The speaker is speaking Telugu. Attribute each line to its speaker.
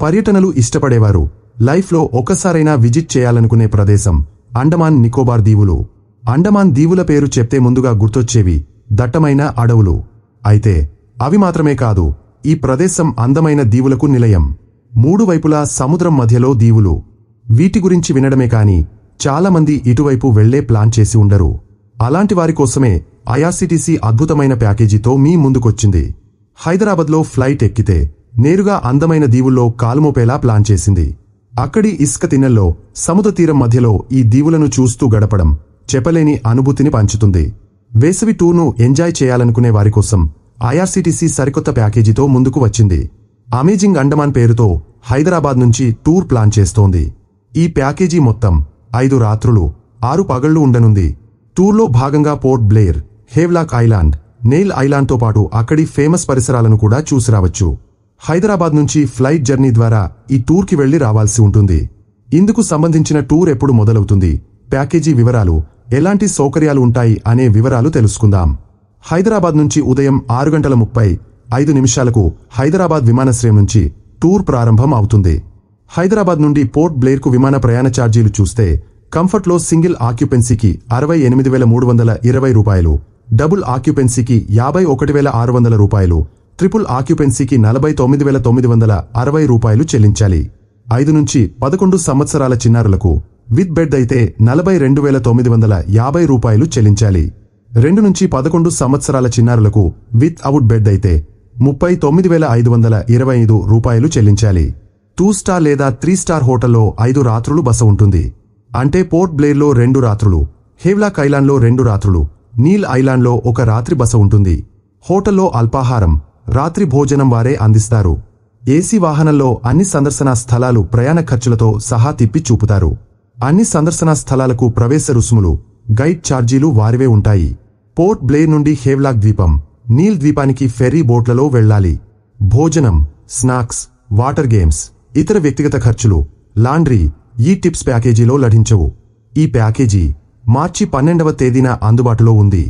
Speaker 1: పర్యటనలు ఇష్టపడేవారు లైఫ్లో ఒక్కసారైనా విజిట్ చేయాలనుకునే ప్రదేశం అండమాన్ నికోబార్ దీవులు. అండమాన్ దీవుల పేరు చెప్తే ముందుగా గుర్తొచ్చేవి దట్టమైన అడవులు. అయితే అవి మాత్రమే కాదు, ఈ ప్రదేశం అందమైన దీవులకు నిలయం. మూడు వైపులా సముద్రం మధ్యలో దీవులు. వీటి గురించి వినడమే కాని చాలామంది ఇటువైపు వెళ్లే ప్లాన్ చేసి ఉండరు. అలాంటి వారి కోసమే ఐఆర్సీటీసీ అద్భుతమైన ప్యాకేజీతో మీ ముందుకొచ్చింది. హైదరాబాద్లో ఫ్లైట్ ఎక్కితే నేరుగా అందమైన దీవుల్లో కాలుమోపేలా ప్లాన్ చేసింది. అక్కడి ఇసుక తిన్నెల్లో సముద్ర తీరం మధ్యలో ఈ దీవులను చూస్తూ గడపడం చెప్పలేని అనుభూతిని పంచుతుంది. వేసవి టూర్ను ఎంజాయ్ చేయాలనుకునే వారికోసం ఐఆర్సీటీసీ సరికొత్త ప్యాకేజీతో ముందుకు వచ్చింది. అమేజింగ్ అండమాన్ పేరుతో హైదరాబాద్ నుంచి టూర్ ప్లాన్ చేస్తోంది. ఈ ప్యాకేజీ మొత్తం 5 రాత్రులు 6 పగళ్లు ఉండనుంది. టూర్లో భాగంగా పోర్ట్ బ్లేర్, హేవ్లాక్ ఐలాండ్, నెయిల్ ఐలాండ్తో పాటు అక్కడి ఫేమస్ పరిసరాలను కూడా చూసిరావచ్చు. హైదరాబాద్ నుంచి ఫ్లైట్ జర్నీ ద్వారా ఈ టూర్కి వెళ్లి రావాల్సి ఉంటుంది. ఇందుకు సంబంధించిన టూర్ ఎప్పుడు మొదలవుతుంది, ప్యాకేజీ వివరాలు, ఎలాంటి సౌకర్యాలు ఉంటాయి అనే వివరాలు తెలుసుకుందాం. హైదరాబాద్ నుంచి ఉదయం 6:35 హైదరాబాద్ విమానాశ్రయం నుంచి టూర్ ప్రారంభం అవుతుంది. హైదరాబాద్ నుండి పోర్ట్ బ్లేర్కు విమాన ప్రయాణ ఛార్జీలు చూస్తే కంఫర్ట్లో సింగిల్ ఆక్యుపెన్సీకి 68,320 రూపాయలు, డబుల్ ఆక్యుపెన్సీకి 51,600 రూపాయలు, ట్రిపుల్ ఆక్యుపెన్సీకి 49,960 రూపాయలు చెల్లించాలి. 5 నుంచి 11 సంవత్సరాల చిన్నారులకు విత్ బెడ్ అయితే 42,950 రూపాయలు చెల్లించాలి. 2 నుంచి 11 సంవత్సరాల చిన్నారులకు విత్ అవుట్ బెడ్ అయితే 39,525 రూపాయలు చెల్లించాలి. 2 స్టార్ లేదా 3 స్టార్ హోటల్లో 5 రాత్రులు బస ఉంటుంది. అంటే పోర్ట్ బ్లేర్లో 2 రాత్రులు, హేవ్లాక్ ఐలాండ్లో 2 రాత్రులు, నీల్ ఐలాండ్లో 1 రాత్రి బస ఉంటుంది. హోటల్లో అల్పాహారం, రాత్రి భోజనం వారే అందిస్తారు. ఏసీ వాహనంలో అన్ని సందర్శనా స్థలాలు ప్రయాణ ఖర్చులతో సహా తిప్పి చూపుతారు. అన్ని సందర్శనా స్థలాలకు ప్రవేశ రుసుములు, గైడ్ ఛార్జీలు వారివే ఉంటాయి. పోర్ట్ బ్లేర్ నుండి హేవ్లాక్ ద్వీపం, నీల్ ద్వీపానికి ఫెర్రీ బోట్లలో వెళ్లాలి. భోజనం, స్నాక్స్, వాటర్ గేమ్స్, ఇతర వ్యక్తిగత ఖర్చులు, లాండ్రీ ఈ టిప్స్ ప్యాకేజీలో లభించవు. ఈ ప్యాకేజీ మార్చి 12వ తేదీన అందుబాటులో ఉంది.